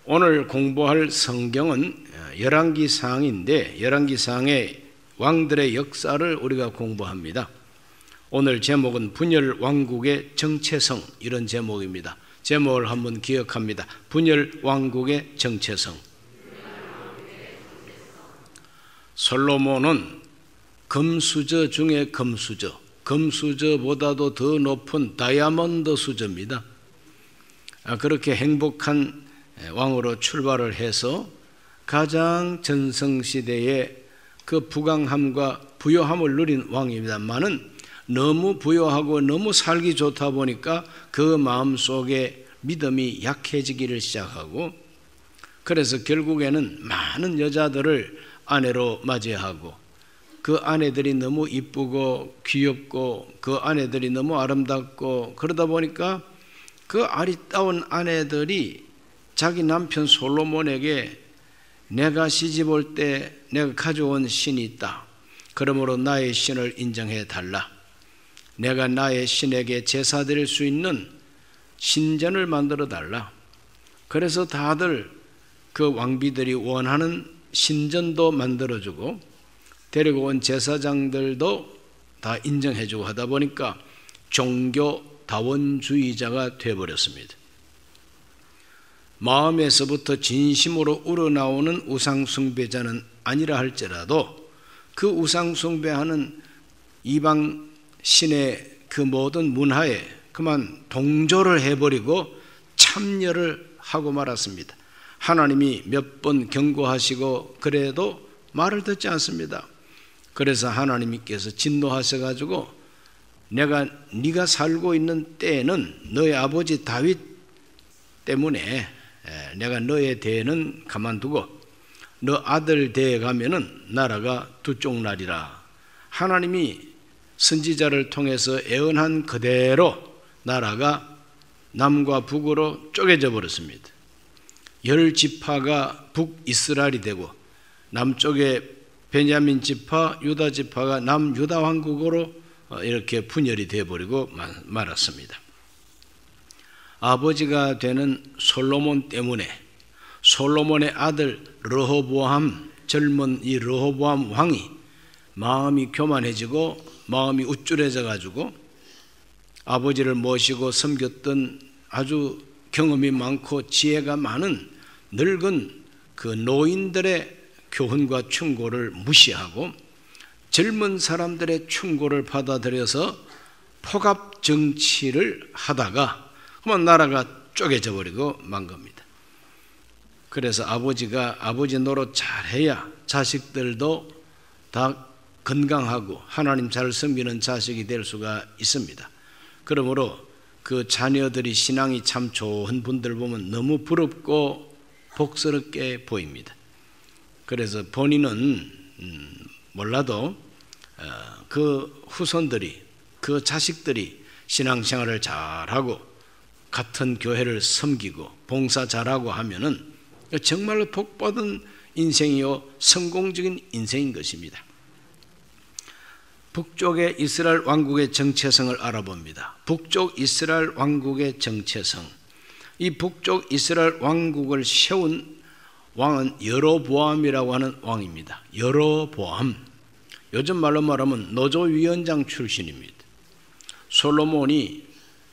오늘 공부할 성경은 열왕기상인데 열왕기상의 왕들의 역사를 우리가 공부합니다. 오늘 제목은 분열 왕국의 정체성, 이런 제목입니다. 제목을 한번 기억합니다. 분열 왕국의 정체성. 솔로몬은 금수저 중에 금수저, 금수저보다도 더 높은 다이아몬드 수저입니다. 그렇게 행복한 왕으로 출발을 해서 가장 전성시대의 그 부강함과 부요함을 누린 왕입니다만은 너무 부요하고 너무 살기 좋다 보니까 그 마음속에 믿음이 약해지기를 시작하고, 그래서 결국에는 많은 여자들을 아내로 맞이하고, 그 아내들이 너무 이쁘고 귀엽고 그 아내들이 너무 아름답고, 그러다 보니까 그 아리따운 아내들이 자기 남편 솔로몬에게 내가 시집 올 때 내가 가져온 신이 있다, 그러므로 나의 신을 인정해 달라, 내가 나의 신에게 제사 드릴 수 있는 신전을 만들어 달라. 그래서 다들 그 왕비들이 원하는 신전도 만들어주고 데리고 온 제사장들도 다 인정해주고 하다 보니까 종교 다원주의자가 되어버렸습니다. 마음에서부터 진심으로 우러나오는 우상숭배자는 아니라 할지라도 그 우상숭배하는 이방 신의 그 모든 문화에 그만 동조를 해버리고 참여를 하고 말았습니다. 하나님이 몇 번 경고하시고 그래도 말을 듣지 않습니다. 그래서 하나님께서 진노하셔가지고 네가 살고 있는 때에는 너의 아버지 다윗 때문에 내가 너의 대에는 가만두고 너 아들 대에 가면은 나라가 두 쪽 나리라. 하나님이 선지자를 통해서 예언한 그대로 나라가 남과 북으로 쪼개져 버렸습니다. 10지파가 북이스라엘이 되고 남쪽에 베냐민 지파, 유다 지파가 남유다 왕국으로 이렇게 분열이 되어버리고 말았습니다. 아버지가 되는 솔로몬 때문에 솔로몬의 아들 르호보암, 젊은 이 르호보암 왕이 마음이 교만해지고 마음이 우쭐해져 가지고 아버지를 모시고 섬겼던 아주 경험이 많고 지혜가 많은 늙은 그 노인들의 교훈과 충고를 무시하고 젊은 사람들의 충고를 받아들여서 폭압 정치를 하다가 그만 나라가 쪼개져 버리고 만 겁니다. 그래서 아버지가 아버지 노릇 잘해야 자식들도 다 건강하고 하나님 잘 섬기는 자식이 될 수가 있습니다. 그러므로 그 자녀들이 신앙이 참 좋은 분들 보면 너무 부럽고 복스럽게 보입니다. 그래서 본인은 몰라도 그 후손들이, 그 자식들이 신앙생활을 잘하고 같은 교회를 섬기고 봉사 잘하고 하면은 정말로 복받은 인생이요 성공적인 인생인 것입니다. 북쪽의 이스라엘 왕국의 정체성을 알아봅니다. 북쪽 이스라엘 왕국의 정체성. 이 북쪽 이스라엘 왕국을 세운 왕은 여로보암이라고 하는 왕입니다. 여로보암. 요즘 말로 말하면 노조위원장 출신입니다. 솔로몬이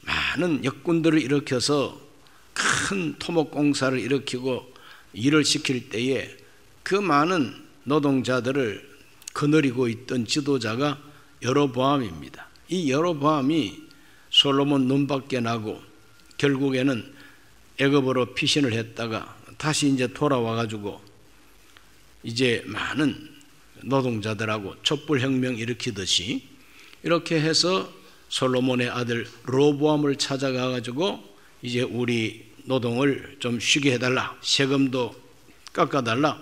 많은 역군들을 일으켜서 큰 토목공사를 일으키고 일을 시킬 때에 그 많은 노동자들을 거느리고 있던 지도자가 여로보암입니다. 이 여로보암이 솔로몬 눈밖에 나고 결국에는 애굽으로 피신을 했다가 다시 이제 돌아와 가지고 이제 많은 노동자들하고 촛불혁명 일으키듯이 이렇게 해서 솔로몬의 아들 르호보암을 찾아가 가지고 이제 우리 노동을 좀 쉬게 해달라, 세금도 깎아달라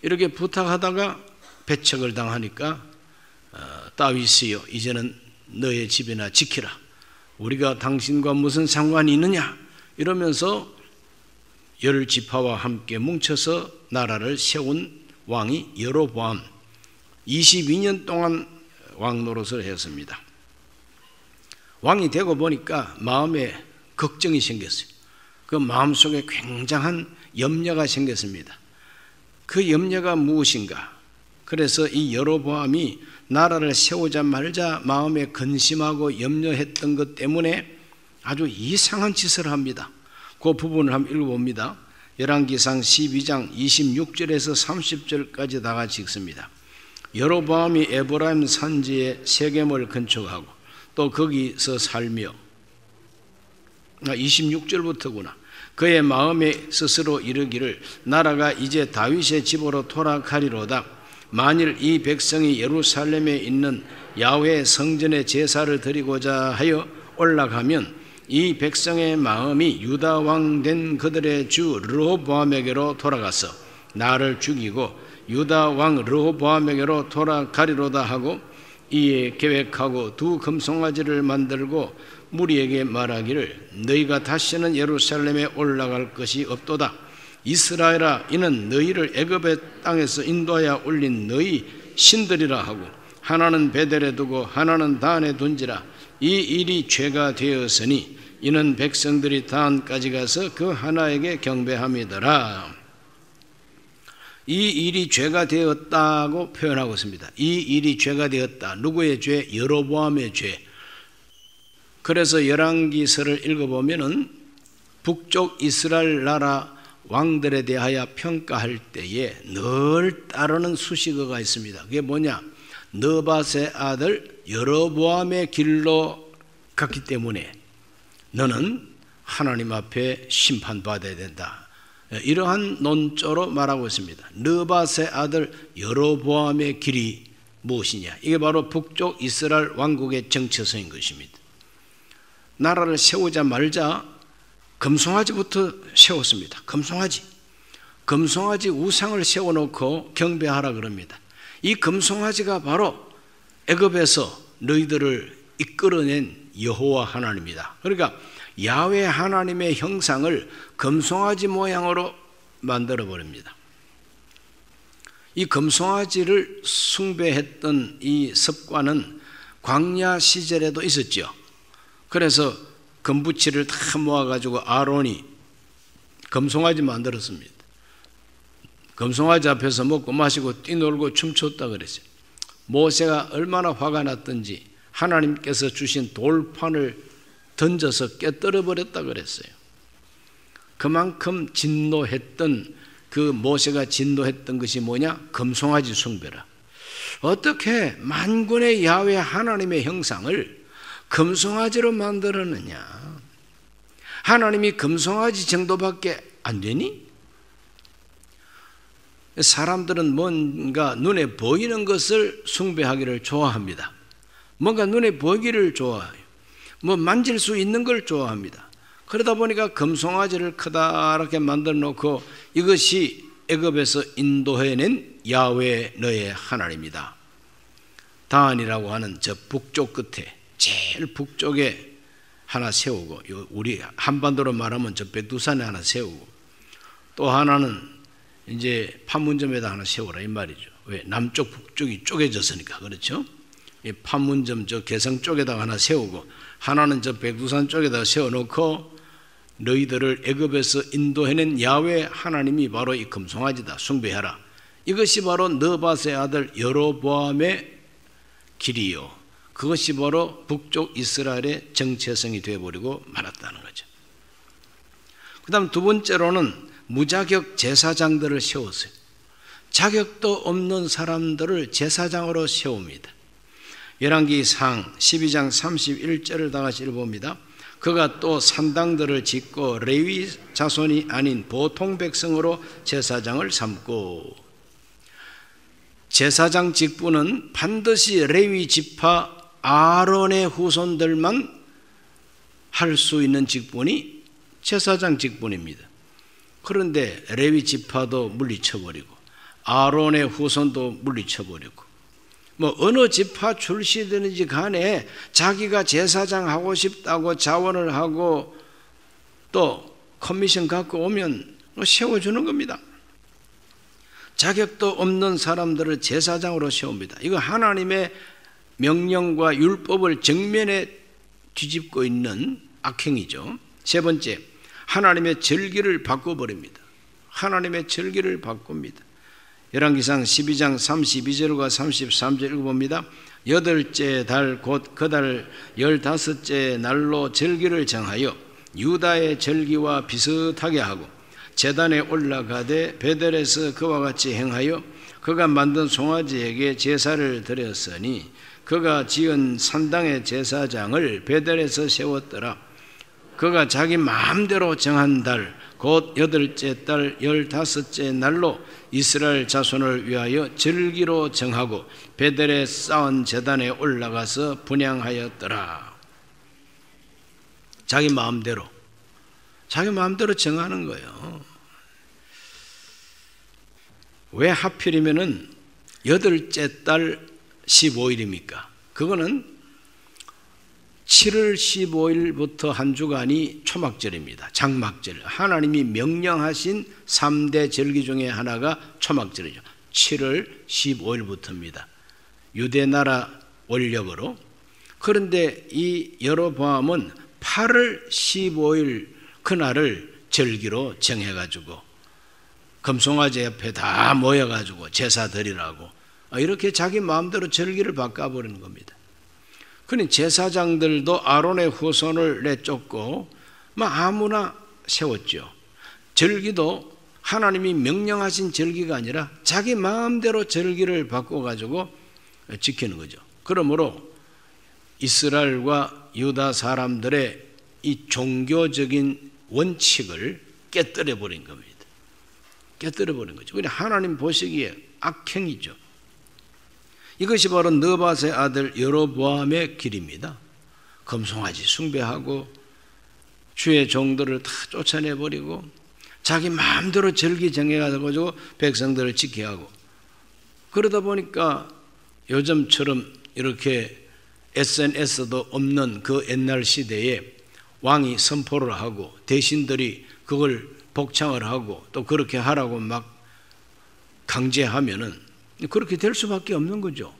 이렇게 부탁하다가 배척을 당하니까 다윗이여 이제는 너의 집이나 지키라, 우리가 당신과 무슨 상관이 있느냐 이러면서 10지파와 함께 뭉쳐서 나라를 세운 왕이 여로보암, 22년 동안 왕 노릇을 했습니다. 왕이 되고 보니까 마음에 걱정이 생겼어요. 그 마음속에 굉장한 염려가 생겼습니다. 그 염려가 무엇인가? 그래서 이 여로보암이 나라를 세우자 말자 마음에 근심하고 염려했던 것 때문에 아주 이상한 짓을 합니다. 그 부분을 한번 읽어봅니다. 열왕기상 12장 26절에서 30절까지 다 같이 읽습니다. 여로보암이 에브라임 산지에 세겜을 건축하고 또 거기서 살며 26절부터구나. 그의 마음에 스스로 이르기를 나라가 이제 다윗의 집으로 돌아가리로다. 만일 이 백성이 예루살렘에 있는 야훼 성전에 제사를 드리고자 하여 올라가면 이 백성의 마음이 유다 왕 된 그들의 주 르호보암에게로 돌아가서 나를 죽이고 유다 왕 르호보암에게로 돌아가리로다 하고 이에 계획하고 두 금송아지를 만들고 무리에게 말하기를 너희가 다시는 예루살렘에 올라갈 것이 없도다. 이스라엘아, 이는 너희를 애굽의 땅에서 인도하여 올린 너희 신들이라 하고 하나는 베델에 두고 하나는 단에 둔지라. 이 일이 죄가 되었으니 이는 백성들이 단까지 가서 그 하나에게 경배함이더라. 이 일이 죄가 되었다고 표현하고 있습니다. 이 일이 죄가 되었다. 누구의 죄? 여로보암의 죄. 그래서 열왕기서를 읽어보면은 북쪽 이스라엘 나라 왕들에 대하여 평가할 때에 늘 따르는 수식어가 있습니다. 그게 뭐냐? 느밧의 아들 여로보암의 길로 갔기 때문에 너는 하나님 앞에 심판받아야 된다. 이러한 논조로 말하고 있습니다. 느밧의 아들 여로보암의 길이 무엇이냐? 이게 바로 북쪽 이스라엘 왕국의 정체성인 것입니다. 나라를 세우자 말자 금송아지부터 세웠습니다. 금송아지 우상을 세워놓고 경배하라 그럽니다. 이 금송아지가 바로 애굽에서 너희들을 이끌어낸 여호와 하나님이다. 그러니까 야훼 하나님의 형상을 금송아지 모양으로 만들어 버립니다. 이 금송아지를 숭배했던 이 습관은 광야 시절에도 있었죠. 그래서 금부치를 다 모아가지고 아론이 금송아지 만들었습니다. 금송아지 앞에서 먹고 마시고 뛰놀고 춤췄다 그랬어요. 모세가 얼마나 화가 났던지 하나님께서 주신 돌판을 던져서 깨뜨려 버렸다 그랬어요. 그만큼 진노했던 그 모세가 진노했던 것이 뭐냐? 금송아지 숭배라. 어떻게 만군의 야훼 하나님의 형상을 금송아지로 만들었느냐? 하나님이 금송아지 정도밖에 안 되니? 사람들은 뭔가 눈에 보이는 것을 숭배하기를 좋아합니다. 뭔가 눈에 보이기를 좋아해요. 뭐 만질 수 있는 걸 좋아합니다. 그러다 보니까 금송아지를 커다랗게 만들어 놓고 이것이 애굽에서 인도해낸 야훼 너의 하나님이다. 다한이라고 하는 저 북쪽 끝에 제일 북쪽에 하나 세우고 우리 한반도로 말하면 저 백두산에 하나 세우고 또 하나는 이제 판문점에다 하나 세우라 이 말이죠. 왜? 남쪽 북쪽이 쪼개졌으니까 그렇죠. 이 판문점 저 개성 쪽에다가 하나 세우고 하나는 저 백두산 쪽에다 세워놓고 너희들을 애굽에서 인도해낸 야훼 하나님이 바로 이 금송아지다. 숭배하라. 이것이 바로 느밧의 아들 여로보암의 길이요. 그것이 바로 북쪽 이스라엘의 정체성이 되어버리고 말았다는 거죠. 그 다음 두 번째로는 무자격 제사장들을 세웠어요. 자격도 없는 사람들을 제사장으로 세웁니다. 열왕기상 12장 31절을 다 같이 읽어봅니다. 그가 또 산당들을 짓고 레위 자손이 아닌 보통 백성으로 제사장을 삼고, 제사장 직분은 반드시 레위 지파 아론의 후손들만 할 수 있는 직분이 제사장 직분입니다. 그런데 레위 지파도 물리쳐버리고 아론의 후손도 물리쳐버리고 뭐 어느 지파 출신이든지 간에 자기가 제사장 하고 싶다고 자원을 하고 또 커미션 갖고 오면 세워주는 겁니다. 자격도 없는 사람들을 제사장으로 세웁니다. 이거 하나님의 명령과 율법을 정면에 뒤집고 있는 악행이죠. 세 번째, 하나님의 절기를 바꿔버립니다. 하나님의 절기를 바꿉니다. 열왕기상 12장 32절과 33절 읽어봅니다. 8째 달 곧 그 달 15째 날로 절기를 정하여 유다의 절기와 비슷하게 하고 제단에 올라가되 베델에서 그와 같이 행하여 그가 만든 송아지에게 제사를 드렸으니 그가 지은 산당의 제사장을 베델에서 세웠더라. 그가 자기 마음대로 정한 달 곧 8째 달 15째 날로 이스라엘 자손을 위하여 절기로 정하고 베델에 쌓은 제단에 올라가서 분향하였더라. 자기 마음대로 정하는 거예요. 왜 하필이면은 8째 달 15일입니까? 그거는 7월 15일부터 한 주간이 초막절입니다. 장막절. 하나님이 명령하신 3대 절기 중에 하나가 초막절이죠. 7월 15일부터입니다. 유대 나라 원력으로. 그런데 이 여로보암은 8월 15일 그날을 절기로 정해가지고 금송아지 옆에 다 모여가지고 제사 드리라고 이렇게 자기 마음대로 절기를 바꿔버리는 겁니다. 그러니 제사장들도 아론의 후손을 내쫓고 아무나 세웠죠. 절기도 하나님이 명령하신 절기가 아니라 자기 마음대로 절기를 바꿔가지고 지키는 거죠. 그러므로 이스라엘과 유다 사람들의 이 종교적인 원칙을 깨뜨려 버린 겁니다. 깨뜨려 버린 거죠. 그냥 하나님 보시기에 악행이죠. 이것이 바로 느밧의 아들 여로보암의 길입니다. 금송아지 숭배하고 주의 종들을 다 쫓아내버리고 자기 마음대로 절기 정해가지고 백성들을 지키게 하고 그러다 보니까 요즘처럼 이렇게 SNS도 없는 그 옛날 시대에 왕이 선포를 하고 대신들이 그걸 복창을 하고 또 그렇게 하라고 막 강제하면은 그렇게 될 수밖에 없는 거죠.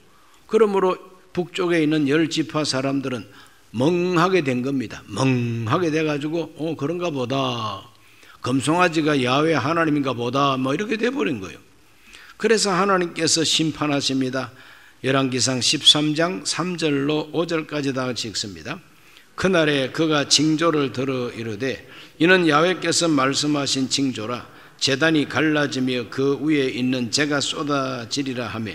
그러므로 북쪽에 있는 10지파 사람들은 멍하게 된 겁니다. 멍하게 돼가지고 그런가 보다. 금송아지가 야훼 하나님인가 보다. 이렇게 돼버린 거예요. 그래서 하나님께서 심판하십니다. 열왕기상 13장 3절로 5절까지 다 같이 읽습니다. 그날에 그가 징조를 들어 이르되 이는 야훼께서 말씀하신 징조라. 제단이 갈라지며 그 위에 있는 재가 쏟아지리라 하며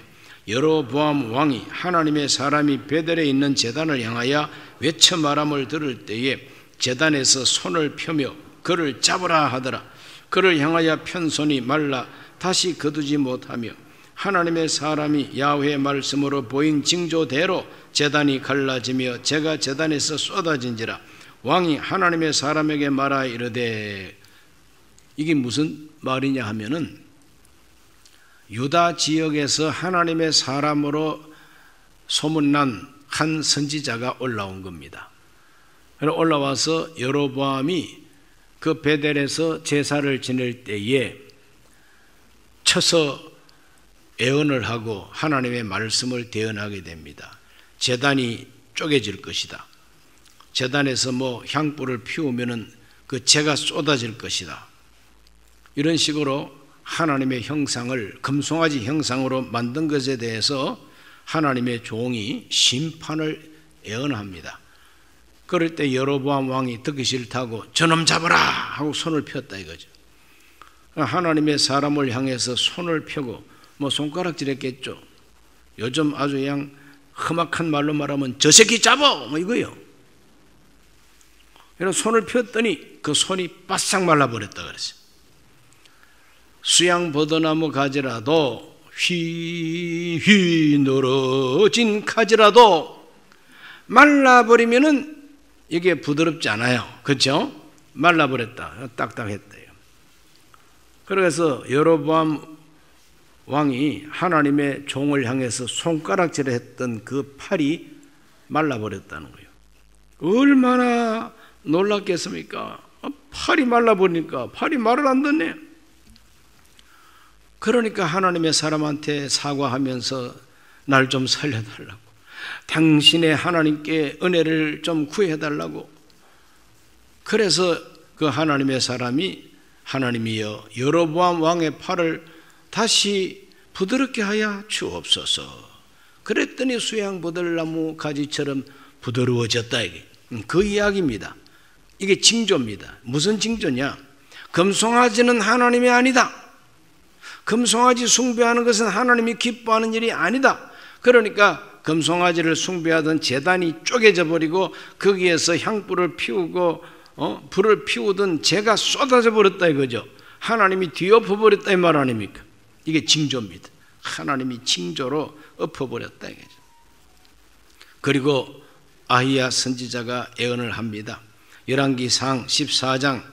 여로보암 왕이 하나님의 사람이 베델에 있는 제단을 향하여 외쳐 말함을 들을 때에 제단에서 손을 펴며 그를 잡으라 하더라. 그를 향하여 편 손이 말라 다시 거두지 못하며 하나님의 사람이 야훼의 말씀으로 보인 징조대로 제단이 갈라지며 재가 제단에서 쏟아진지라. 왕이 하나님의 사람에게 말하 이르되 이게 무슨 말이냐 하면은 유다 지역에서 하나님의 사람으로 소문난 한 선지자가 올라온 겁니다. 올라와서 여로보암이 그 베델에서 제사를 지낼 때에 쳐서 애언을 하고 하나님의 말씀을 대언하게 됩니다. 제단이 쪼개질 것이다. 제단에서 향불을 피우면은 그 재가 쏟아질 것이다. 이런 식으로 하나님의 형상을 금송아지 형상으로 만든 것에 대해서 하나님의 종이 심판을 애언합니다. 그럴 때 여로보암 왕이 듣기 싫다고 저놈 잡아라 하고 손을 폈다 이거죠. 하나님의 사람을 향해서 손을 펴고 손가락질했겠죠. 요즘 아주 그냥 험악한 말로 말하면 저 새끼 잡아 이거예요. 그래서 손을 폈더니 그 손이 바싹 말라버렸다 그랬어요. 수양버드나무 가지라도 휘휘 늘어진 가지라도 말라버리면은 이게 부드럽지 않아요. 그렇죠? 말라버렸다. 딱딱했대요. 그래서 여로보암 왕이 하나님의 종을 향해서 손가락질을 했던 그 팔이 말라버렸다는 거예요. 얼마나 놀랐겠습니까? 팔이 말라버리니까 팔이 말을 안 듣네. 그러니까 하나님의 사람한테 사과하면서 날 좀 살려달라고, 당신의 하나님께 은혜를 좀 구해달라고. 그래서 그 하나님의 사람이 하나님이여 여로보암 왕의 팔을 다시 부드럽게 하여 주옵소서. 그랬더니 수양보들나무 가지처럼 부드러워졌다. 이게 그 이야기입니다. 이게 징조입니다. 무슨 징조냐? 금송아지는 하나님이 아니다. 금송아지 숭배하는 것은 하나님이 기뻐하는 일이 아니다. 그러니까 금송아지를 숭배하던 제단이 쪼개져 버리고 거기에서 향불을 피우고 불을 피우던 재가 쏟아져 버렸다 이거죠. 하나님이 뒤엎어 버렸다 이 말 아닙니까? 이게 징조입니다. 하나님이 징조로 엎어버렸다 이거죠. 그리고 아히야 선지자가 예언을 합니다. 열왕기상 14장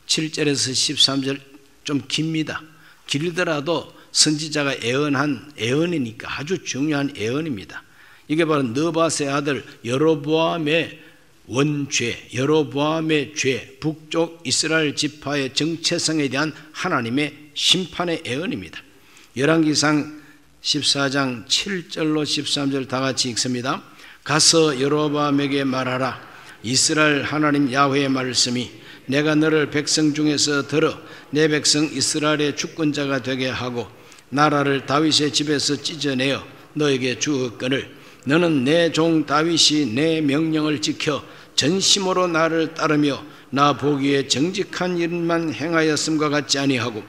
7절에서 13절 좀 깁니다. 길더라도 선지자가 예언한 예언이니까 아주 중요한 예언입니다. 이게 바로 느밧의 아들 여로보암의 원죄, 여로보암의 죄, 북쪽 이스라엘 지파의 정체성에 대한 하나님의 심판의 예언입니다. 열왕기상 14장 7절로 13절 다 같이 읽습니다. 가서 여로보암에게 말하라. 이스라엘 하나님 야훼의 말씀이 내가 너를 백성 중에서 들어 내 백성 이스라엘의 주권자가 되게 하고 나라를 다윗의 집에서 찢어내어 너에게 주었거늘 너는 내 종 다윗이 내 명령을 지켜 전심으로 나를 따르며 나 보기에 정직한 일만 행하였음과 같지 아니하고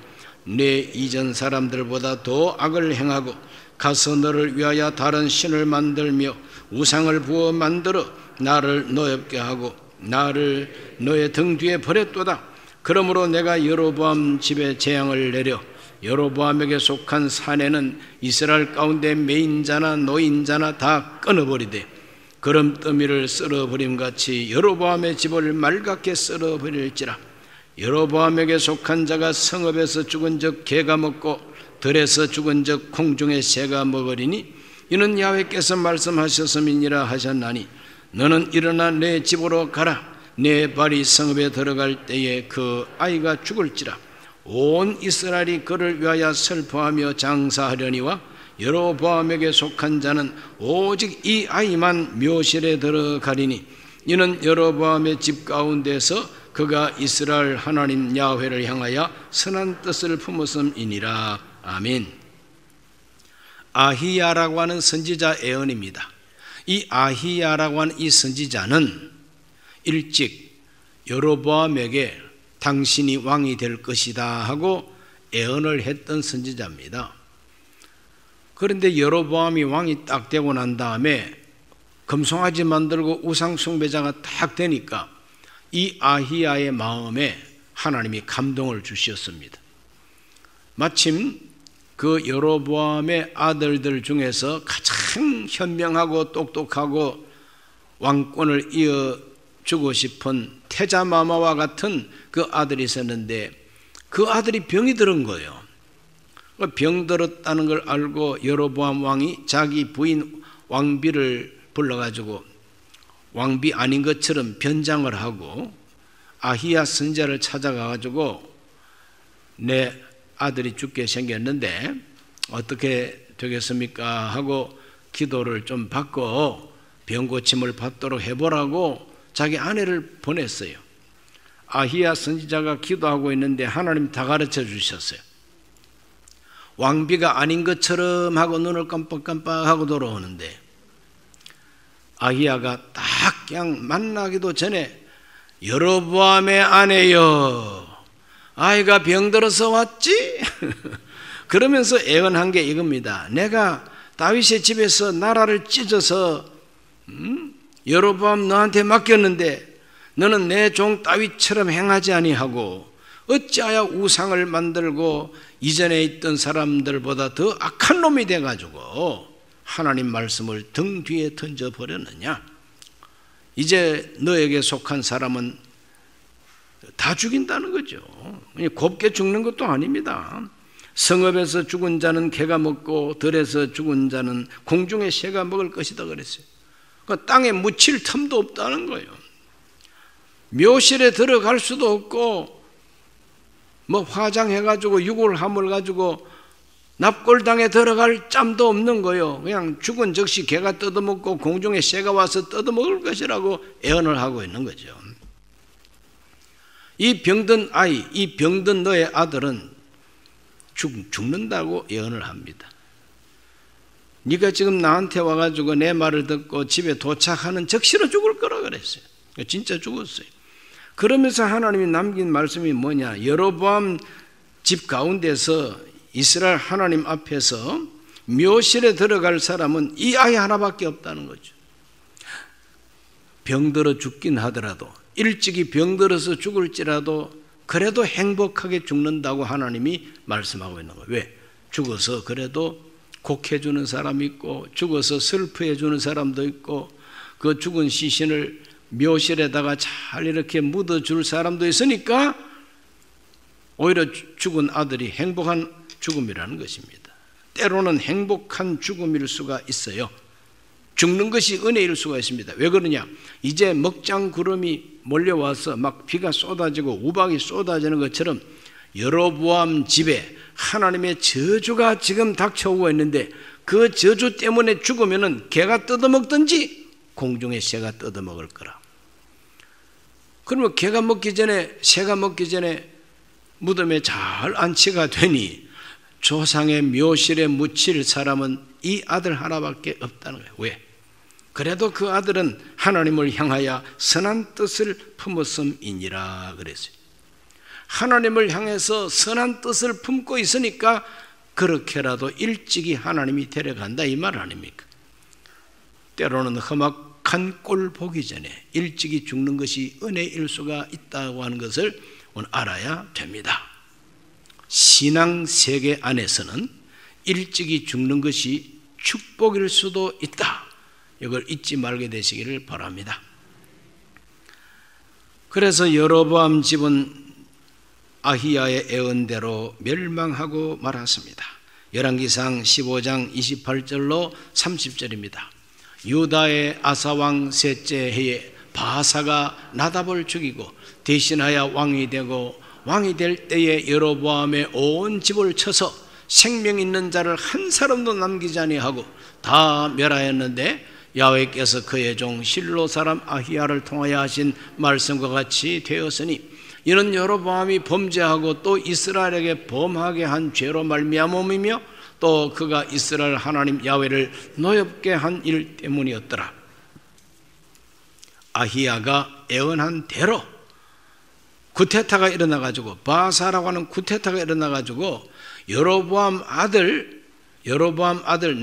내 이전 사람들보다 더 악을 행하고 가서 너를 위하여 다른 신을 만들며 우상을 부어 만들어 나를 노엽게 하고 나를 너의 등 뒤에 버렸도다. 그러므로 내가 여로보암 집에 재앙을 내려 여로보암에게 속한 사내는 이스라엘 가운데 매인자나 노인자나 다 끊어버리되 거름더미를 썰어버림같이 여로보암의 집을 맑게 썰어버릴지라. 여로보암에게 속한 자가 성읍에서 죽은 적 개가 먹고 들에서 죽은 적 공중의 새가 먹으리니 이는 야훼께서 말씀하셨음이니라 하셨나니 너는 일어나 내 집으로 가라. 내 발이 성읍에 들어갈 때에 그 아이가 죽을지라. 온 이스라엘이 그를 위하여 슬퍼하며 장사하려니와 여로보암에게 속한 자는 오직 이 아이만 묘실에 들어가리니 이는 여로보암의 집 가운데서 그가 이스라엘 하나님 야훼를 향하여 선한 뜻을 품었음이니라. 아멘. 아히야라고 하는 선지자 예언입니다. 이 아히야라고 하는 이 선지자는 일찍 여로보암에게 당신이 왕이 될 것이다 하고 예언을 했던 선지자입니다. 그런데 여로보암이 왕이 딱 되고 난 다음에 금송아지 만들고 우상 숭배자가 딱 되니까 이 아히야의 마음에 하나님이 감동을 주셨습니다. 마침 그 여로보암의 아들들 중에서 가장 현명하고 똑똑하고 왕권을 이어주고 싶은 태자마마와 같은 그 아들이 있었는데 그 아들이 병이 들은 거예요. 병 들었다는 걸 알고 여로보암 왕이 자기 부인 왕비를 불러가지고 왕비 아닌 것처럼 변장을 하고 아히야 선지자를 찾아가가지고 내 아들이 죽게 생겼는데 어떻게 되겠습니까 하고 기도를 좀 받고 병고침을 받도록 해보라고 자기 아내를 보냈어요. 아히야 선지자가 기도하고 있는데 하나님 다 가르쳐 주셨어요. 왕비가 아닌 것처럼 하고 눈을 깜빡깜빡하고 돌아오는데 아히야가 딱 그냥 만나기도 전에 여로보암의 아내여 아이가 병들어서 왔지? 그러면서 예언한 게 이겁니다. 내가 다윗의 집에서 나라를 찢어서 여로보암 너한테 맡겼는데 너는 내 종 다윗처럼 행하지 아니하고 어찌하여 우상을 만들고 이전에 있던 사람들보다 더 악한 놈이 돼가지고 하나님 말씀을 등 뒤에 던져버렸느냐. 이제 너에게 속한 사람은 다 죽인다는 거죠. 곱게 죽는 것도 아닙니다. 성읍에서 죽은 자는 개가 먹고 들에서 죽은 자는 공중의 새가 먹을 것이다 그랬어요. 그러니까 땅에 묻힐 틈도 없다는 거예요. 묘실에 들어갈 수도 없고 뭐 화장해가지고 유골함을 가지고 납골당에 들어갈 짬도 없는 거예요. 그냥 죽은 즉시 개가 뜯어먹고 공중에 새가 와서 뜯어먹을 것이라고 예언을 하고 있는 거죠. 이 병든 아이, 이 병든 너의 아들은 죽는다고 예언을 합니다. 네가 지금 나한테 와가지고 내 말을 듣고 집에 도착하는 즉시로 죽을 거라 그랬어요. 진짜 죽었어요. 그러면서 하나님이 남긴 말씀이 뭐냐? 여로보암 집 가운데서 이스라엘 하나님 앞에서 묘실에 들어갈 사람은 이 아이 하나밖에 없다는 거죠. 병들어 죽긴 하더라도, 일찍이 병들어서 죽을지라도 그래도 행복하게 죽는다고 하나님이 말씀하고 있는 거예요. 왜? 죽어서 그래도 곡해주는 사람이 있고, 죽어서 슬퍼해주는 사람도 있고, 그 죽은 시신을 묘실에다가 잘 이렇게 묻어줄 사람도 있으니까 오히려 죽은 아들이 행복한 죽음이라는 것입니다. 때로는 행복한 죽음일 수가 있어요. 죽는 것이 은혜일 수가 있습니다. 왜 그러냐? 이제 먹장구름이 몰려와서 막 비가 쏟아지고 우박이 쏟아지는 것처럼 여로보암 집에 하나님의 저주가 지금 닥쳐오고 있는데, 그 저주 때문에 죽으면은 개가 뜯어먹든지 공중의 새가 뜯어먹을 거라. 그러면 개가 먹기 전에, 새가 먹기 전에 무덤에 잘 안치가 되니 조상의 묘실에 묻힐 사람은 이 아들 하나밖에 없다는 거예요. 왜? 그래도 그 아들은 하나님을 향하여 선한 뜻을 품었음이니라 그랬어요. 하나님을 향해서 선한 뜻을 품고 있으니까 그렇게라도 일찍이 하나님이 데려간다 이 말 아닙니까? 때로는 험악한 꼴 보기 전에 일찍이 죽는 것이 은혜일 수가 있다고 하는 것을 오늘 알아야 됩니다. 신앙 세계 안에서는 일찍이 죽는 것이 축복일 수도 있다. 이걸 잊지 말게 되시기를 바랍니다. 그래서 여로보암 집은 아히야의 예언대로 멸망하고 말았습니다. 열왕기상 15장 28절로 30절입니다. 유다의 아사왕 셋째 해에 바사가 나답을 죽이고 대신하여 왕이 되고, 왕이 될 때에 여로보암의 온 집을 쳐서 생명 있는 자를 한 사람도 남기지 아니하고 다 멸하였는데, 야훼께서 그의 종 실로 사람 아히야를 통하여 하신 말씀과 같이 되었으니, 이는 여로보암이 범죄하고 또 이스라엘에게 범하게 한 죄로 말미암음이며 또 그가 이스라엘 하나님 야훼를 노엽게 한 일 때문이었더라. 아히야가 예언한 대로 구테타가 일어나가지고, 바사라고 하는 구테타가 일어나가지고 여로보암 아들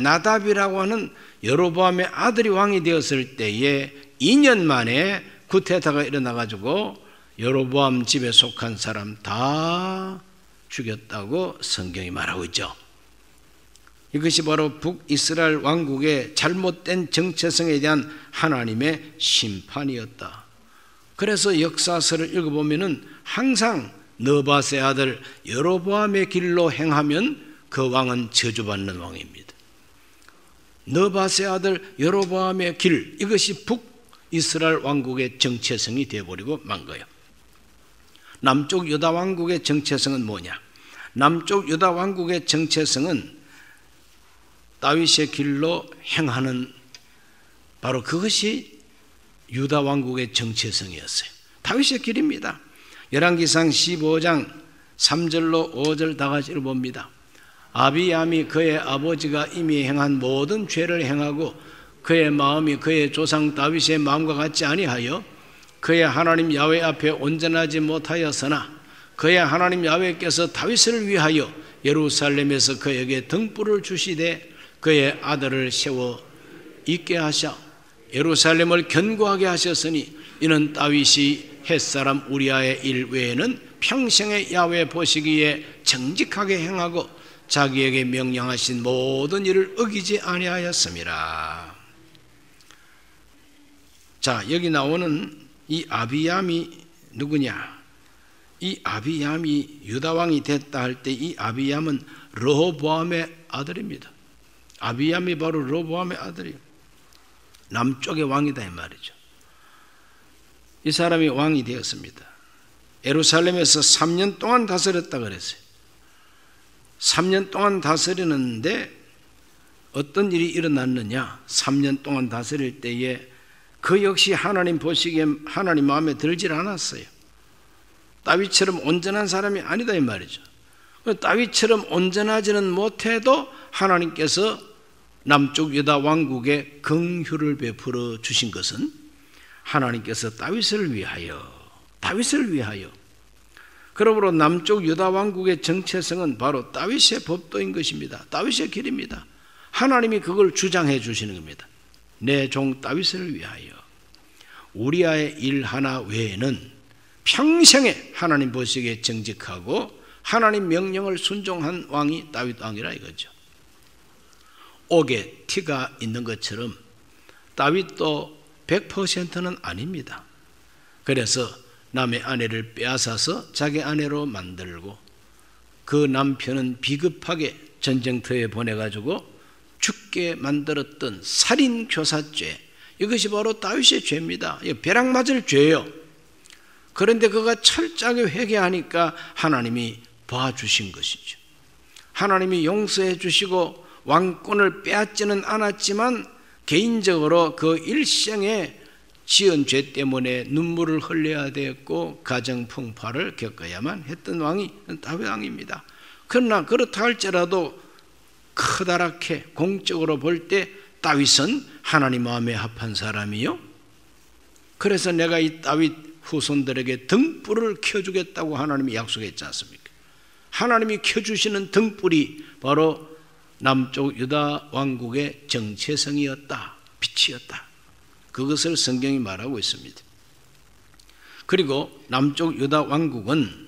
나답이라고 하는 여로보암의 아들이 왕이 되었을 때에 2년 만에 구테타가 일어나가지고 여로보암 집에 속한 사람 다 죽였다고 성경이 말하고 있죠. 이것이 바로 북이스라엘 왕국의 잘못된 정체성에 대한 하나님의 심판이었다. 그래서 역사서를 읽어보면은 항상 느밧의 아들 여로보암의 길로 행하면 그 왕은 저주받는 왕입니다. 느밧의 아들 여로보암의 길, 이것이 북이스라엘 왕국의 정체성이 되어버리고 만 거예요. 남쪽 유다 왕국의 정체성은 뭐냐? 남쪽 유다 왕국의 정체성은 다윗의 길로 행하는, 바로 그것이 유다 왕국의 정체성이었어요. 다윗의 길입니다. 열왕기상 15장 3절로 5절 다 같이 봅니다. 아비암이 그의 아버지가 이미 행한 모든 죄를 행하고 그의 마음이 그의 조상 다윗의 마음과 같지 아니하여 그의 하나님 야훼 앞에 온전하지 못하였으나, 그의 하나님 야훼께서 다윗을 위하여 예루살렘에서 그에게 등불을 주시되 그의 아들을 세워 있게 하셔 예루살렘을 견고하게 하셨으니, 이는 다윗이 햇사람 우리아의 일 외에는 평생의 야훼 보시기에 정직하게 행하고 자기에게 명령하신 모든 일을 어기지 아니하였습니다. 자, 여기 나오는 이 아비암이 누구냐? 이 아비암이 유다왕이 됐다 할 때 이 아비암은 르호보암의 아들입니다. 아비암이 바로 르호보암의 아들이에요. 남쪽의 왕이다 이 말이죠. 이 사람이 왕이 되었습니다. 예루살렘에서 3년 동안 다스렸다 그랬어요. 3년 동안 다스리는데 어떤 일이 일어났느냐? 3년 동안 다스릴 때에 그 역시 하나님 보시기에 하나님 마음에 들질 않았어요. 다윗처럼 온전한 사람이 아니다 이 말이죠. 다윗처럼 온전하지는 못해도 하나님께서 남쪽 유다 왕국에 긍휼을 베풀어 주신 것은 하나님께서 다윗을 위하여 그러므로 남쪽 유다 왕국의 정체성은 바로 다윗의 법도인 것입니다. 다윗의 길입니다. 하나님이 그걸 주장해 주시는 겁니다. 내 종 다윗을 위하여. 우리아의 일 하나 외에는 평생에 하나님 보시기에 정직하고 하나님 명령을 순종한 왕이 다윗 왕이라 이거죠. 옥에 티가 있는 것처럼 다윗도 100%는 아닙니다. 그래서 남의 아내를 빼앗아서 자기 아내로 만들고 그 남편은 비겁하게 전쟁터에 보내가지고 죽게 만들었던 살인교사죄, 이것이 바로 다윗의 죄입니다. 벼락 맞을 죄예요. 그런데 그가 철저하게 회개하니까 하나님이 봐주신 것이죠. 하나님이 용서해 주시고 왕권을 빼앗지는 않았지만 개인적으로 그 일생에 지은 죄 때문에 눈물을 흘려야 되었고 가정 풍파를 겪어야만 했던 왕이 다윗 왕입니다. 그러나 그렇다 할지라도 커다랗게 공적으로 볼 때 다윗은 하나님 마음에 합한 사람이요. 그래서 내가 이 다윗 후손들에게 등불을 켜주겠다고 하나님이 약속했지 않습니까? 하나님이 켜주시는 등불이 바로 남쪽 유다 왕국의 정체성이었다, 빛이었다. 그것을 성경이 말하고 있습니다. 그리고 남쪽 유다 왕국은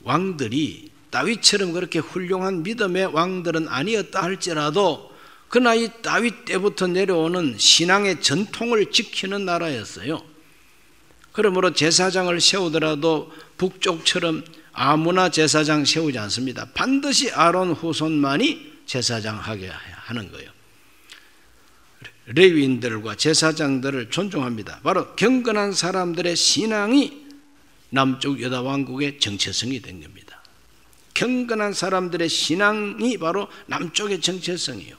왕들이 다윗처럼 그렇게 훌륭한 믿음의 왕들은 아니었다 할지라도 그러나 이 다윗 때부터 내려오는 신앙의 전통을 지키는 나라였어요. 그러므로 제사장을 세우더라도 북쪽처럼 아무나 제사장 세우지 않습니다. 반드시 아론 후손만이 제사장 하게 하는 거예요. 레위인들과 제사장들을 존중합니다. 바로 경건한 사람들의 신앙이 남쪽 유다 왕국의 정체성이 된 겁니다. 경건한 사람들의 신앙이 바로 남쪽의 정체성이에요.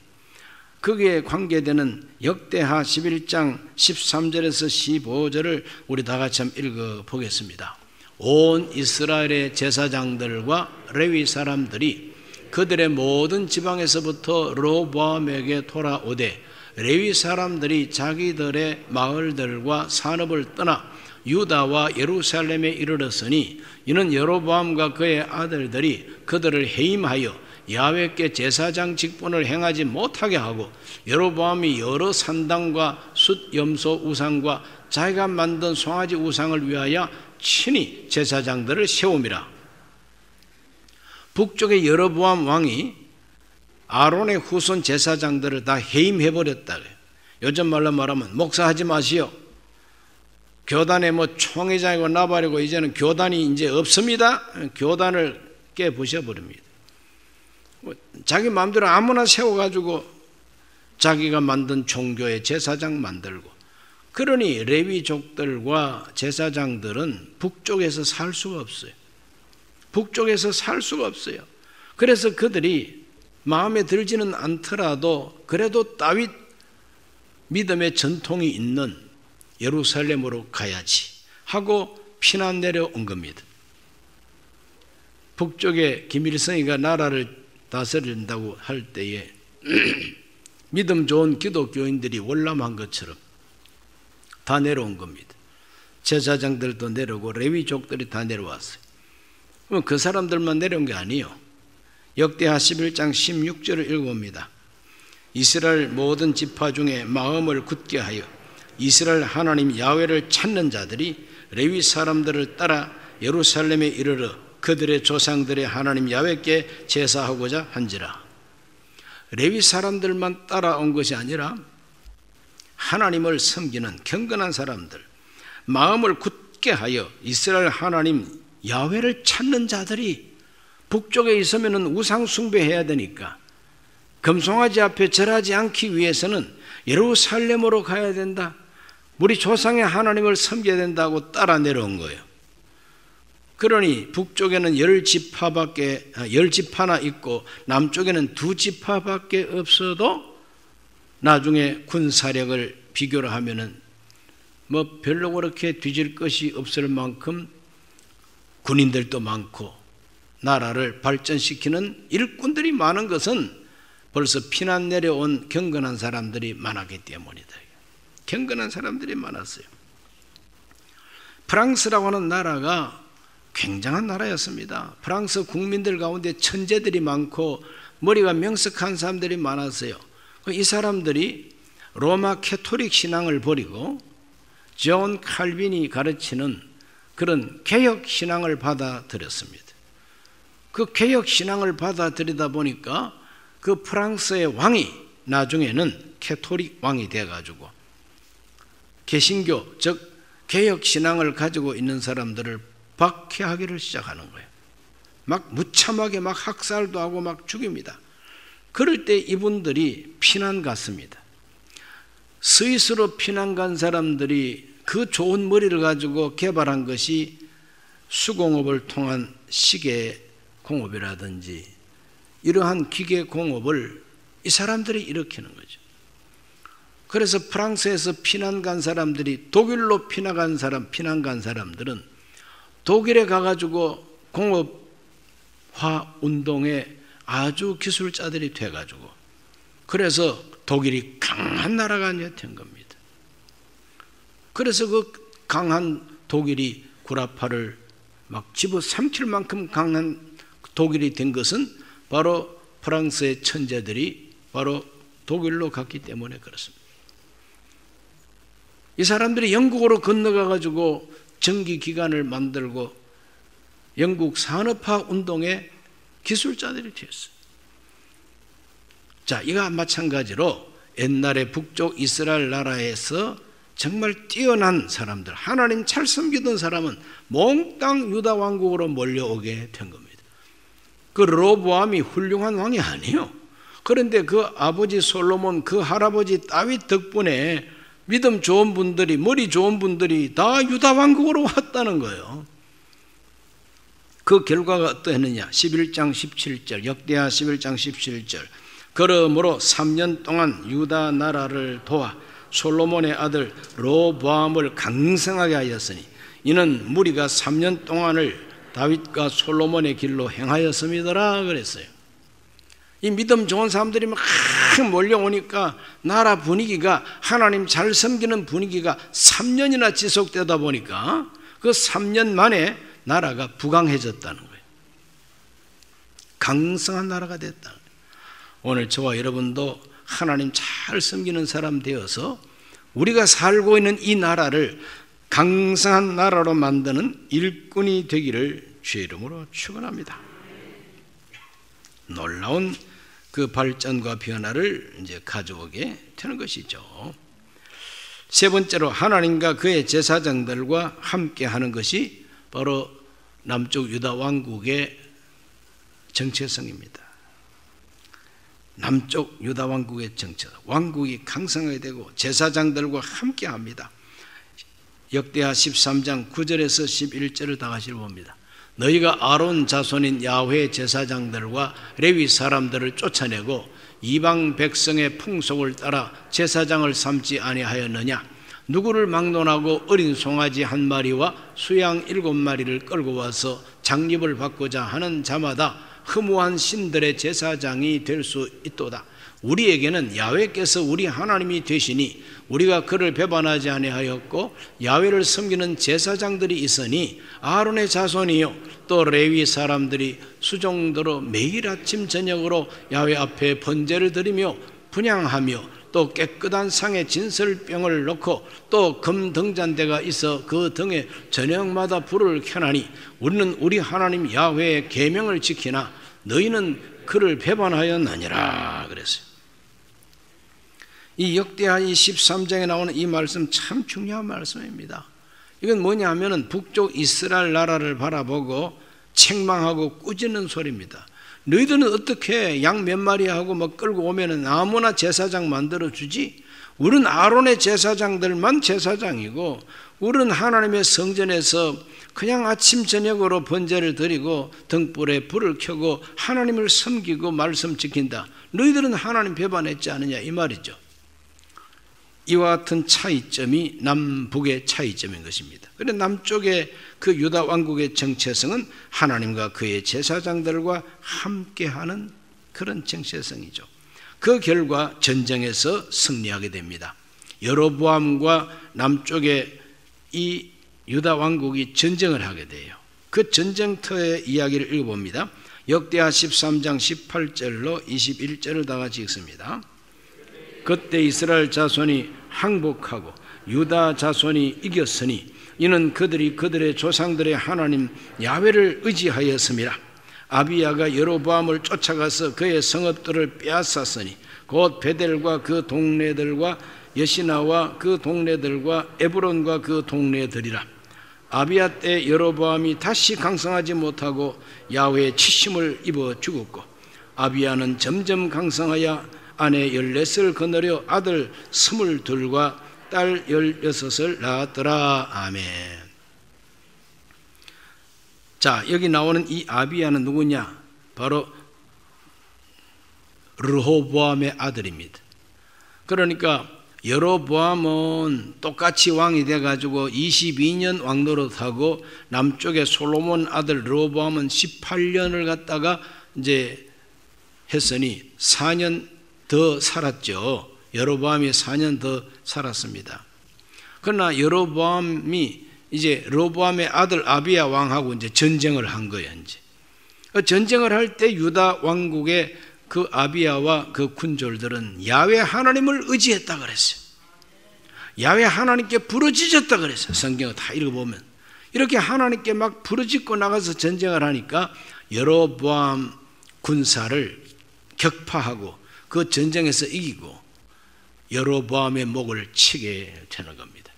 거기에 관계되는 역대하 11장 13절에서 15절을 우리 다 같이 한번 읽어보겠습니다. 온 이스라엘의 제사장들과 레위 사람들이 그들의 모든 지방에서부터 르호보암에게 돌아오되 레위 사람들이 자기들의 마을들과 산업을 떠나 유다와 예루살렘에 이르렀으니 이는 여로보암과 그의 아들들이 그들을 해임하여 야훼께 제사장 직분을 행하지 못하게 하고 여로보암이 여러 산당과 숫 염소 우상과 자기가 만든 송아지 우상을 위하여 친히 제사장들을 세움이라. 북쪽의 여로보암 왕이 아론의 후손 제사장들을 다 해임해버렸다. 요즘 말로 말하면 목사하지 마시오. 교단에 뭐 총회장이고 나발이고 이제는 교단이 이제 없습니다. 교단을 깨부셔버립니다. 자기 마음대로 아무나 세워가지고 자기가 만든 종교의 제사장 만들고. 그러니 레위족들과 제사장들은 북쪽에서 살 수가 없어요. 북쪽에서 살 수가 없어요. 그래서 그들이 마음에 들지는 않더라도 그래도 다윗 믿음의 전통이 있는 예루살렘으로 가야지 하고 피난 내려온 겁니다. 북쪽에 김일성이가 나라를 다스린다고 할 때에 믿음 좋은 기독교인들이 월남한 것처럼 다 내려온 겁니다. 제사장들도 내려오고 레위족들이 다 내려왔어요. 그럼 그 사람들만 내려온 게 아니에요. 역대하 11장 16절을 읽어봅니다. 이스라엘 모든 지파 중에 마음을 굳게 하여 이스라엘 하나님 야훼를 찾는 자들이 레위 사람들을 따라 예루살렘에 이르러 그들의 조상들의 하나님 야훼께 제사하고자 한지라. 레위 사람들만 따라온 것이 아니라 하나님을 섬기는 경건한 사람들, 마음을 굳게 하여 이스라엘 하나님 야훼를 찾는 자들이 북쪽에 있으면 우상 숭배해야 되니까 금송아지 앞에 절하지 않기 위해서는 예루살렘으로 가야 된다. 우리 조상의 하나님을 섬겨야 된다고 따라 내려온 거예요. 그러니 북쪽에는 10지파나 있고 남쪽에는 2지파밖에 없어도 나중에 군사력을 비교를 하면은 뭐 별로 그렇게 뒤질 것이 없을 만큼 군인들도 많고 나라를 발전시키는 일꾼들이 많은 것은 벌써 피난 내려온 경건한 사람들이 많았기 때문이다. 경건한 사람들이 많았어요. 프랑스라고 하는 나라가 굉장한 나라였습니다. 프랑스 국민들 가운데 천재들이 많고 머리가 명석한 사람들이 많았어요. 이 사람들이 로마 캐토릭 신앙을 버리고 존 칼빈이 가르치는 그런 개혁 신앙을 받아들였습니다. 그 개혁 신앙을 받아들이다 보니까 그 프랑스의 왕이 나중에는 캐토릭 왕이 돼가지고 개신교, 즉 개혁 신앙을 가지고 있는 사람들을 박해하기를 시작하는 거예요. 막 무참하게 막 학살도 하고 막 죽입니다. 그럴 때 이분들이 피난 갔습니다. 스위스로 피난 간 사람들이 그 좋은 머리를 가지고 개발한 것이 수공업을 통한 시계 공업이라든지 이러한 기계 공업을 이 사람들이 일으키는 거죠. 그래서 프랑스에서 피난 간 사람들이 독일로 피난 간 사람들은 독일에 가가지고 공업화 운동에 아주 기술자들이 돼가지고 그래서 독일이 강한 나라가 된 겁니다. 그래서 그 강한 독일이 구라파를 막 집어삼킬 만큼 강한 독일이 된 것은 바로 프랑스의 천재들이 바로 독일로 갔기 때문에 그렇습니다. 이 사람들이 영국으로 건너가 가지고 전기기관을 만들고 영국 산업화 운동의 기술자들이 되었어요. 자, 이와 마찬가지로 옛날에 북쪽 이스라엘 나라에서 정말 뛰어난 사람들, 하나님 잘 섬기던 사람은 몽땅 유다 왕국으로 몰려오게 된 겁니다. 그 르호보암이 훌륭한 왕이 아니에요. 그런데 그 아버지 솔로몬, 그 할아버지 다윗 덕분에 믿음 좋은 분들이, 머리 좋은 분들이 다 유다 왕국으로 왔다는 거예요. 그 결과가 어떠했느냐? 11장 17절, 역대하 11장 17절. 그러므로 3년 동안 유다 나라를 도와 솔로몬의 아들 르호보암을 강성하게 하였으니 이는 무리가 3년 동안을 다윗과 솔로몬의 길로 행하였음이더라 그랬어요. 이 믿음 좋은 사람들이 막 몰려오니까 나라 분위기가, 하나님 잘 섬기는 분위기가 3년이나 지속되다 보니까 그 3년 만에 나라가 부강해졌다는 거예요. 강성한 나라가 됐다는 거예요. 오늘 저와 여러분도 하나님 잘 섬기는 사람 되어서 우리가 살고 있는 이 나라를 강성한 나라로 만드는 일꾼이 되기를 주의 이름으로 축원합니다. 놀라운 그 발전과 변화를 이제 가져오게 되는 것이죠. 세 번째로 하나님과 그의 제사장들과 함께 하는 것이 바로 남쪽 유다 왕국의 정체성입니다. 남쪽 유다 왕국의 정체성, 왕국이 강성하게 되고 제사장들과 함께 합니다. 역대하 13장 9절에서 11절을 다 같이 봅니다. 너희가 아론 자손인 야훼 제사장들과 레위 사람들을 쫓아내고 이방 백성의 풍속을 따라 제사장을 삼지 아니하였느냐? 누구를 막론하고 어린 송아지 한 마리와 수양 7마리를 끌고 와서 장립을 받고자 하는 자마다 허무한 신들의 제사장이 될 수 있도다. 우리에게는 야훼께서 우리 하나님이 되시니 우리가 그를 배반하지 아니하였고 야훼를 섬기는 제사장들이 있으니 아론의 자손이요 또 레위 사람들이 수종도로 매일 아침 저녁으로 야훼 앞에 번제를 드리며 분향하며 또 깨끗한 상에 진설병을 넣고 또 금 등잔대가 있어 그 등에 저녁마다 불을 켜나니 우리는 우리 하나님 야훼의 계명을 지키나 너희는 그를 배반하였느니라 그랬어요. 이 역대하 13장에 나오는 이 말씀 참 중요한 말씀입니다. 이건 뭐냐 하면은 북쪽 이스라엘 나라를 바라보고 책망하고 꾸짖는 소리입니다. 너희들은 어떻게 양 몇 마리하고 뭐 끌고 오면은 아무나 제사장 만들어 주지? 우리는 아론의 제사장들만 제사장이고 우리는 하나님의 성전에서 그냥 아침 저녁으로 번제를 드리고 등불에 불을 켜고 하나님을 섬기고 말씀 지킨다. 너희들은 하나님 배반했지 않느냐 이 말이죠. 이와 같은 차이점이 남북의 차이점인 것입니다. 그런데 남쪽의 그 유다 왕국의 정체성은 하나님과 그의 제사장들과 함께하는 그런 정체성이죠. 그 결과 전쟁에서 승리하게 됩니다. 여로보암과 남쪽의 이 유다 왕국이 전쟁을 하게 돼요. 그 전쟁터의 이야기를 읽어봅니다. 역대하 13장 18절로 21절을 다 같이 읽습니다. 그때 이스라엘 자손이 항복하고 유다 자손이 이겼으니 이는 그들이 그들의 조상들의 하나님 야훼를 의지하였음이라. 아비야가 여로보암을 쫓아가서 그의 성읍들을 빼앗았으니 곧 베델과 그 동네들과 여시나와 그 동네들과 에브론과 그 동네들이라. 아비야 때 여로보암이 다시 강성하지 못하고 야훼의 치심을 입어 죽었고 아비야는 점점 강성하여 아내 14을 거느려 아들 22과 딸 16을 낳았더라. 아멘. 자, 여기 나오는 이 아비야는 누구냐? 바로 르호보암의 아들입니다. 그러니까 여로보암은 똑같이 왕이 돼가지고 22년 왕노릇하고 남쪽에 솔로몬 아들 르호보암은 18년을 갖다가 이제 했으니 4년 더 살았죠. 여로보암이 4년 더 살았습니다. 그러나 여로보암이 이제 르호보암의 아들 아비야 왕하고 이제 전쟁을 한 거예요. 이제 전쟁을 할 때 유다 왕국의 그 아비야와 그 군졸들은 야훼 하나님을 의지했다 그랬어요. 야훼 하나님께 부르짖었다 그랬어요. 성경을 다 읽어보면 이렇게 하나님께 막 부르짖고 나가서 전쟁을 하니까 여로보암 군사를 격파하고 그 전쟁에서 이기고 여로보암의 목을 치게 되는 겁니다.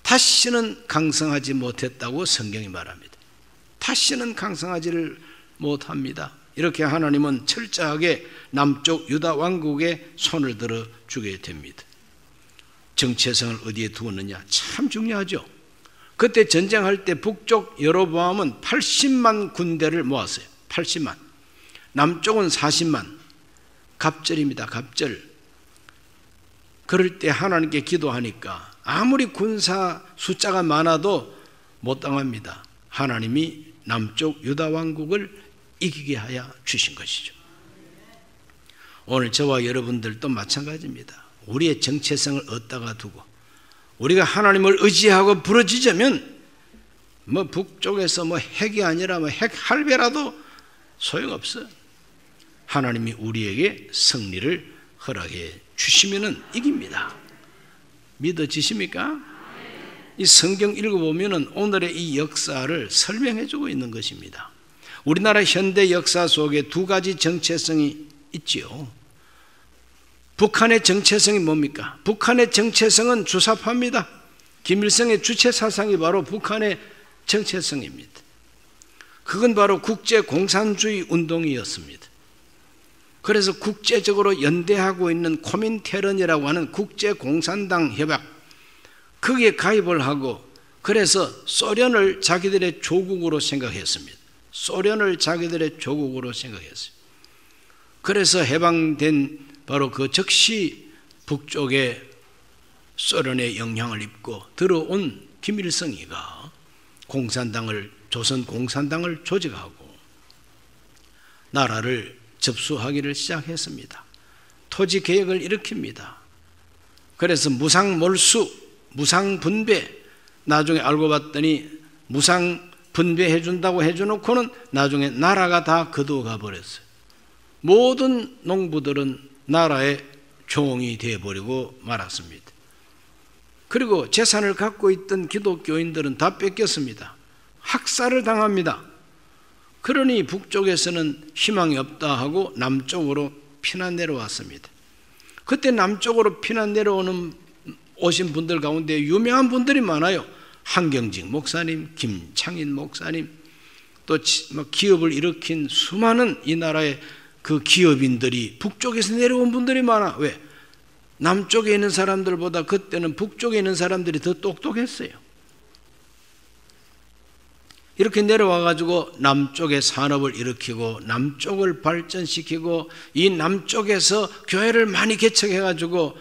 다시는 강성하지 못했다고 성경이 말합니다. 다시는 강성하지를 못합니다. 이렇게 하나님은 철저하게 남쪽 유다 왕국에 손을 들어 주게 됩니다. 정체성을 어디에 두었느냐? 참 중요하죠. 그때 전쟁할 때 북쪽 여로보암은 80만 군대를 모았어요. 80만. 남쪽은 40만. 갑절입니다. 갑절. 그럴 때 하나님께 기도하니까 아무리 군사 숫자가 많아도 못 당합니다. 하나님이 남쪽 유다 왕국을 이기게 하여 주신 것이죠. 오늘 저와 여러분들도 마찬가지입니다. 우리의 정체성을 얻다가 두고 우리가 하나님을 의지하고 부르짖으면 뭐 북쪽에서 뭐 핵이 아니라 뭐 핵 할배라도 소용없어요. 하나님이 우리에게 승리를 허락해 주시면은 이깁니다. 믿어지십니까? 이 성경 읽어보면은 오늘의 이 역사를 설명해 주고 있는 것입니다. 우리나라 현대 역사 속에 두 가지 정체성이 있지요. 북한의 정체성이 뭡니까? 북한의 정체성은 주사파입니다. 김일성의 주체 사상이 바로 북한의 정체성입니다. 그건 바로 국제공산주의 운동이었습니다. 그래서 국제적으로 연대하고 있는 코민테른이라고 하는 국제공산당 협약, 거기에 가입을 하고 그래서 소련을 자기들의 조국으로 생각했습니다. 소련을 자기들의 조국으로 생각했어요. 그래서 해방된 바로 그 즉시 북쪽에 소련의 영향을 입고 들어온 김일성이가 조선 공산당을 조직하고 나라를 접수하기를 시작했습니다. 토지 개혁을 일으킵니다. 그래서 무상몰수, 무상분배, 나중에 알고 봤더니 무상분배해 준다고 해줘놓고는 나중에 나라가 다 거두어가 버렸어요. 모든 농부들은 나라의 종이 되어버리고 말았습니다. 그리고 재산을 갖고 있던 기독교인들은 다 뺏겼습니다. 학살을 당합니다. 그러니 북쪽에서는 희망이 없다 하고 남쪽으로 피난 내려왔습니다. 그때 남쪽으로 피난 오신 분들 가운데 유명한 분들이 많아요. 한경직 목사님, 김창인 목사님, 또 기업을 일으킨 수많은 이 나라의 그 기업인들이 북쪽에서 내려온 분들이 많아. 왜? 남쪽에 있는 사람들보다 그때는 북쪽에 있는 사람들이 더 똑똑했어요. 이렇게 내려와가지고 남쪽의 산업을 일으키고 남쪽을 발전시키고 이 남쪽에서 교회를 많이 개척해가지고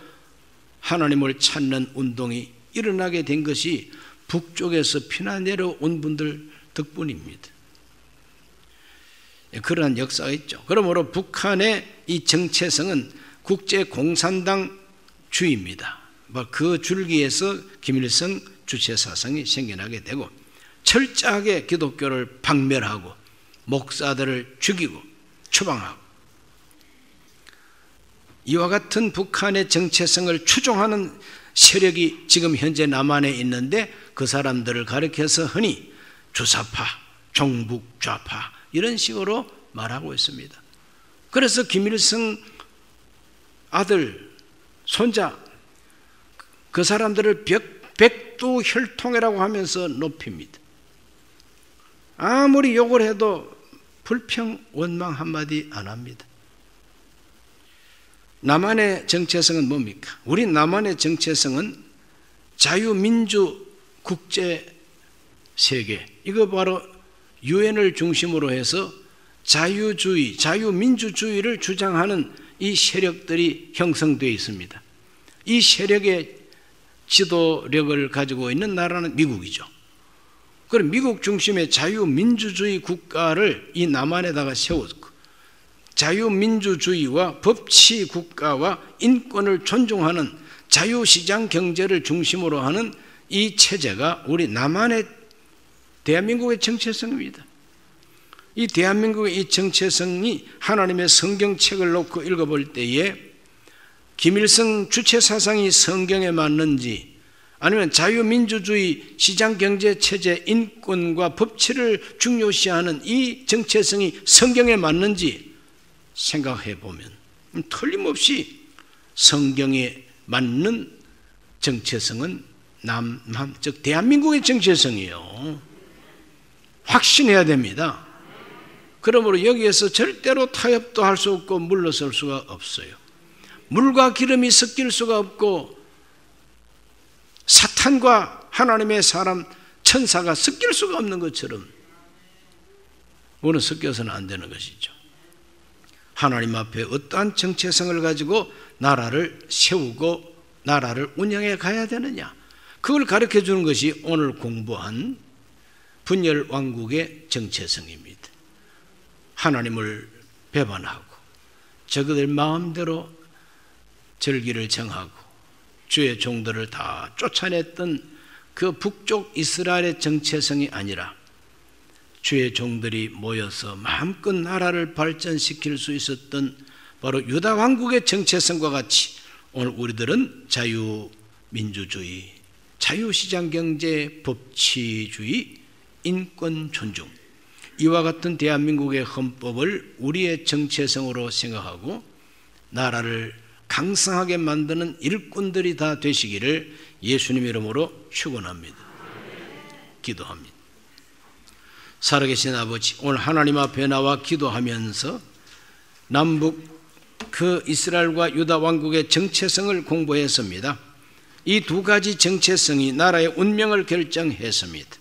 하나님을 찾는 운동이 일어나게 된 것이 북쪽에서 피난 내려온 분들 덕분입니다. 그러한 역사가 있죠. 그러므로 북한의 이 정체성은 국제공산당주의입니다. 그 줄기에서 김일성 주체사상이 생겨나게 되고 철저하게 기독교를 박멸하고 목사들을 죽이고 추방하고 이와 같은 북한의 정체성을 추종하는 세력이 지금 현재 남한에 있는데 그 사람들을 가리켜서 흔히 주사파, 종북 좌파 이런 식으로 말하고 있습니다. 그래서 김일성 아들, 손자 그 사람들을 백두혈통이라고 하면서 높입니다. 아무리 욕을 해도 불평, 원망 한마디 안 합니다. 남한의 정체성은 뭡니까? 우리 남한의 정체성은 자유민주 국제 세계, 이거 바로 유엔을 중심으로 해서 자유주의, 자유민주주의를 주장하는 이 세력들이 형성되어 있습니다. 이 세력의 지도력을 가지고 있는 나라는 미국이죠. 그럼 미국 중심의 자유민주주의 국가를 이 남한에다가 세웠고 자유민주주의와 법치 국가와 인권을 존중하는 자유시장 경제를 중심으로 하는 이 체제가 우리 남한의 대한민국의 정체성입니다. 이 대한민국의 이 정체성이 하나님의 성경책을 놓고 읽어볼 때에 김일성 주체사상이 성경에 맞는지 아니면 자유민주주의 시장경제체제 인권과 법치를 중요시하는 이 정체성이 성경에 맞는지 생각해 보면 틀림없이 성경에 맞는 정체성은 남한, 즉 대한민국의 정체성이에요. 확신해야 됩니다. 그러므로 여기에서 절대로 타협도 할 수 없고 물러설 수가 없어요. 물과 기름이 섞일 수가 없고 사탄과 하나님의 사람 천사가 섞일 수가 없는 것처럼 우리는 섞여서는 안 되는 것이죠. 하나님 앞에 어떠한 정체성을 가지고 나라를 세우고 나라를 운영해 가야 되느냐, 그걸 가르쳐 주는 것이 오늘 공부한 분열왕국의 정체성입니다. 하나님을 배반하고 저그들 마음대로 절기를 정하고 주의 종들을 다 쫓아냈던 그 북쪽 이스라엘의 정체성이 아니라 주의 종들이 모여서 마음껏 나라를 발전시킬 수 있었던 바로 유다 왕국의 정체성과 같이 오늘 우리들은 자유민주주의, 자유시장경제, 법치주의, 인권 존중, 이와 같은 대한민국의 헌법을 우리의 정체성으로 생각하고 나라를 강성하게 만드는 일꾼들이 다 되시기를 예수님 이름으로 축원합니다. 기도합니다. 살아계신 아버지, 오늘 하나님 앞에 나와 기도하면서 남북 그 이스라엘과 유다 왕국의 정체성을 공부했습니다. 이 두 가지 정체성이 나라의 운명을 결정했습니다.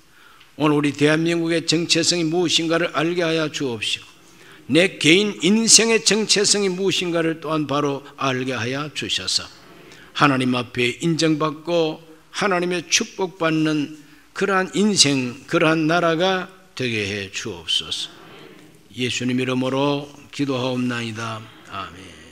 오늘 우리 대한민국의 정체성이 무엇인가를 알게 하여 주옵시고 내 개인 인생의 정체성이 무엇인가를 또한 바로 알게 하여 주셔서 하나님 앞에 인정받고 하나님의 축복받는 그러한 인생, 그러한 나라가 되게 해 주옵소서. 예수님 이름으로 기도하옵나이다. 아멘.